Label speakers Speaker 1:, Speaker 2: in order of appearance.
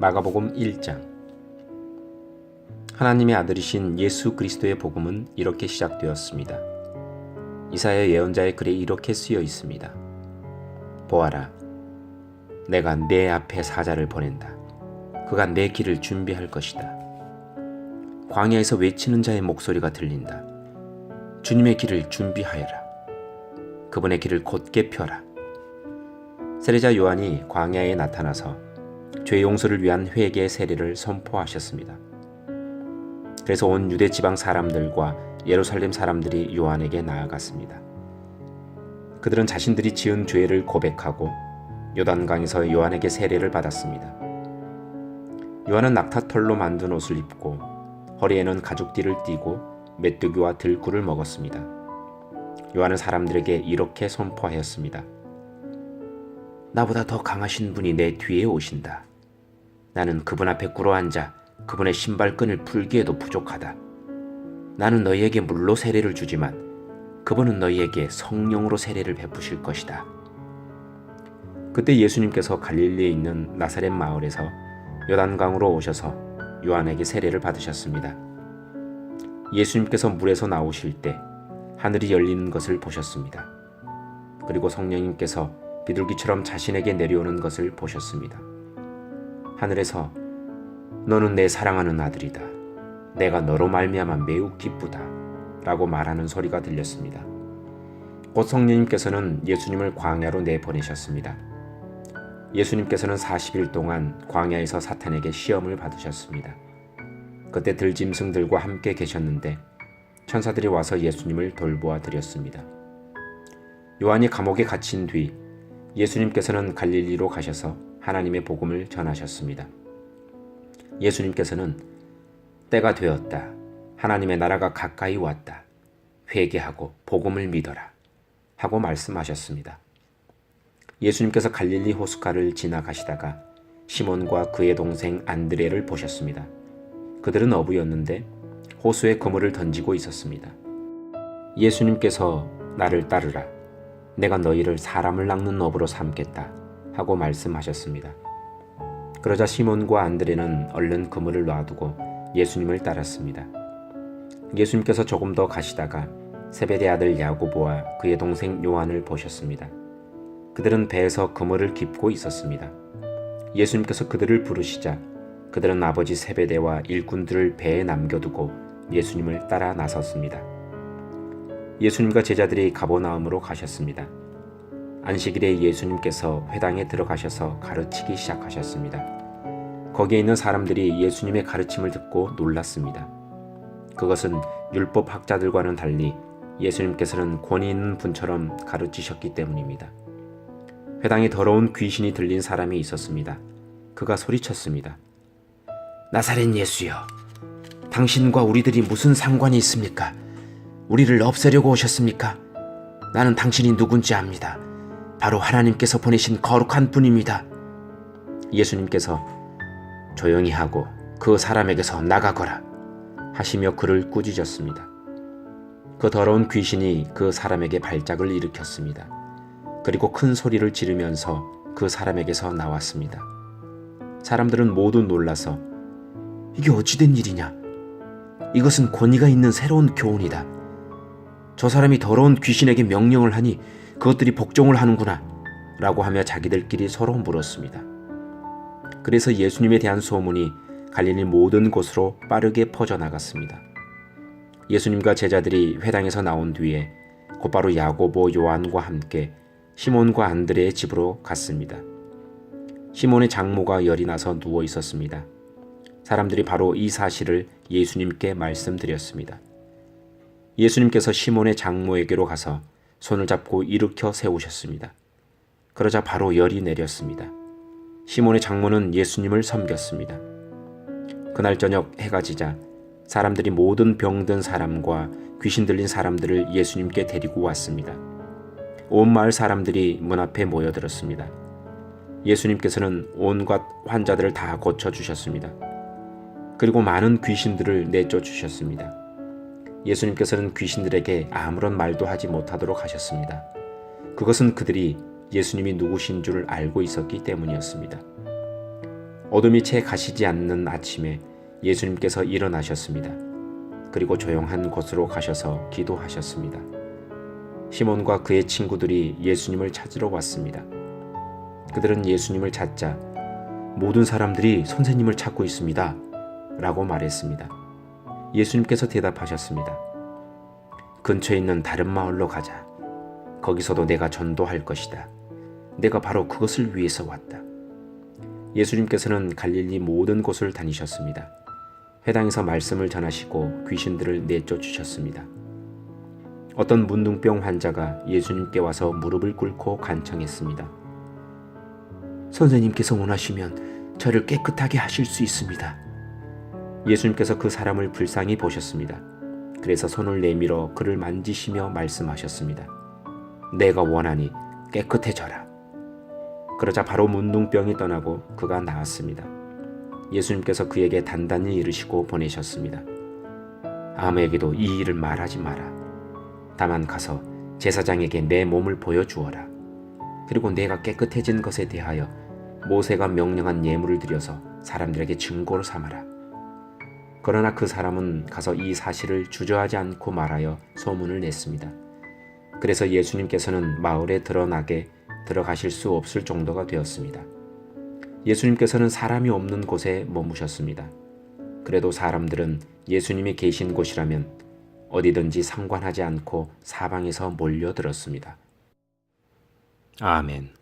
Speaker 1: 마가복음 1장. 하나님의 아들이신 예수 그리스도의 복음은 이렇게 시작되었습니다. 이사야 예언자의 글에 이렇게 쓰여 있습니다. 보아라, 내가 내 앞에 사자를 보낸다. 그가 내 길을 준비할 것이다. 광야에서 외치는 자의 목소리가 들린다. 주님의 길을 준비하여라. 그분의 길을 곧게 펴라. 세례자 요한이 광야에 나타나서 죄 용서를 위한 회개의 세례를 선포하셨습니다. 그래서 온 유대 지방 사람들과 예루살렘 사람들이 요한에게 나아갔습니다. 그들은 자신들이 지은 죄를 고백하고 요단강에서 요한에게 세례를 받았습니다. 요한은 낙타털로 만든 옷을 입고 허리에는 가죽띠를 띠고 메뚜기와 들꿀을 먹었습니다. 요한은 사람들에게 이렇게 선포하였습니다. 나보다 더 강하신 분이 내 뒤에 오신다. 나는 그분 앞에 꿇어앉아 그분의 신발끈을 풀기에도 부족하다. 나는 너희에게 물로 세례를 주지만 그분은 너희에게 성령으로 세례를 베푸실 것이다. 그때 예수님께서 갈릴리에 있는 나사렛 마을에서 요단강으로 오셔서 요한에게 세례를 받으셨습니다. 예수님께서 물에서 나오실 때 하늘이 열리는 것을 보셨습니다. 그리고 성령님께서 비둘기처럼 자신에게 내려오는 것을 보셨습니다. 하늘에서 너는 내 사랑하는 아들이다. 내가 너로 말미암아 매우 기쁘다. 라고 말하는 소리가 들렸습니다. 곧 성령님께서는 예수님을 광야로 내보내셨습니다. 예수님께서는 40일 동안 광야에서 사탄에게 시험을 받으셨습니다. 그때 들짐승들과 함께 계셨는데 천사들이 와서 예수님을 돌보아 드렸습니다. 요한이 감옥에 갇힌 뒤 예수님께서는 갈릴리로 가셔서 하나님의 복음을 전하셨습니다. 예수님께서는 때가 되었다. 하나님의 나라가 가까이 왔다. 회개하고 복음을 믿어라. 하고 말씀하셨습니다. 예수님께서 갈릴리 호숫가를 지나가시다가 시몬과 그의 동생 안드레를 보셨습니다. 그들은 어부였는데 호수에 그물을 던지고 있었습니다. 예수님께서 나를 따르라. 내가 너희를 사람을 낚는 어부로 삼겠다. 하고 말씀하셨습니다. 그러자 시몬과 안드레는 얼른 그물을 놔두고 예수님을 따랐습니다. 예수님께서 조금 더 가시다가 세베대 아들 야고보와 그의 동생 요한을 보셨습니다. 그들은 배에서 그물을 깁고 있었습니다. 예수님께서 그들을 부르시자 그들은 아버지 세베대와 일꾼들을 배에 남겨두고 예수님을 따라 나섰습니다. 예수님과 제자들이 가버나움으로 가셨습니다. 안식일에 예수님께서 회당에 들어가셔서 가르치기 시작하셨습니다. 거기에 있는 사람들이 예수님의 가르침을 듣고 놀랐습니다. 그것은 율법 학자들과는 달리 예수님께서는 권위 있는 분처럼 가르치셨기 때문입니다. 회당에 더러운 귀신이 들린 사람이 있었습니다. 그가 소리쳤습니다. 나사렛 예수여, 당신과 우리들이 무슨 상관이 있습니까? 우리를 없애려고 오셨습니까? 나는 당신이 누군지 압니다. 바로 하나님께서 보내신 거룩한 분입니다. 예수님께서 조용히 하고 그 사람에게서 나가거라 하시며 그를 꾸짖었습니다. 그 더러운 귀신이 그 사람에게 발작을 일으켰습니다. 그리고 큰 소리를 지르면서 그 사람에게서 나왔습니다. 사람들은 모두 놀라서 이게 어찌된 일이냐? 이것은 권위가 있는 새로운 교훈이다. 저 사람이 더러운 귀신에게 명령을 하니 그것들이 복종을 하는구나 라고 하며 자기들끼리 서로 물었습니다. 그래서 예수님에 대한 소문이 갈릴리 모든 곳으로 빠르게 퍼져나갔습니다. 예수님과 제자들이 회당에서 나온 뒤에 곧바로 야고보, 요한과 함께 시몬과 안드레의 집으로 갔습니다. 시몬의 장모가 열이 나서 누워 있었습니다. 사람들이 바로 이 사실을 예수님께 말씀드렸습니다. 예수님께서 시몬의 장모에게로 가서 손을 잡고 일으켜 세우셨습니다. 그러자 바로 열이 내렸습니다. 시몬의 장모는 예수님을 섬겼습니다. 그날 저녁 해가 지자 사람들이 모든 병든 사람과 귀신 들린 사람들을 예수님께 데리고 왔습니다. 온 마을 사람들이 문 앞에 모여들었습니다. 예수님께서는 온갖 환자들을 다 고쳐주셨습니다. 그리고 많은 귀신들을 내쫓으셨습니다. 예수님께서는 귀신들에게 아무런 말도 하지 못하도록 하셨습니다. 그것은 그들이 예수님이 누구신 줄 알고 있었기 때문이었습니다. 어둠이 채 가시지 않는 아침에 예수님께서 일어나셨습니다. 그리고 조용한 곳으로 가셔서 기도하셨습니다. 시몬과 그의 친구들이 예수님을 찾으러 왔습니다. 그들은 예수님을 찾자 모든 사람들이 선생님을 찾고 있습니다. 라고 말했습니다. 예수님께서 대답하셨습니다. 근처에 있는 다른 마을로 가자. 거기서도 내가 전도할 것이다. 내가 바로 그것을 위해서 왔다. 예수님께서는 갈릴리 모든 곳을 다니셨습니다. 회당에서 말씀을 전하시고 귀신들을 내쫓으셨습니다. 어떤 문둥병 환자가 예수님께 와서 무릎을 꿇고 간청했습니다. 선생님께서 원하시면 저를 깨끗하게 하실 수 있습니다. 예수님께서 그 사람을 불쌍히 보셨습니다. 그래서 손을 내밀어 그를 만지시며 말씀하셨습니다. 내가 원하니 깨끗해져라. 그러자 바로 문둥병이 떠나고 그가 나았습니다. 예수님께서 그에게 단단히 이르시고 보내셨습니다. 아무에게도 이 일을 말하지 마라. 다만 가서 제사장에게 내 몸을 보여주어라. 그리고 내가 깨끗해진 것에 대하여 모세가 명령한 예물을 드려서 사람들에게 증거로 삼아라. 그러나 그 사람은 가서 이 사실을 주저하지 않고 말하여 소문을 냈습니다. 그래서 예수님께서는 마을에 들어가실 수 없을 정도가 되었습니다. 예수님께서는 사람이 없는 곳에 머무셨습니다. 그래도 사람들은 예수님이 계신 곳이라면 어디든지 상관하지 않고 사방에서 몰려들었습니다. 아멘.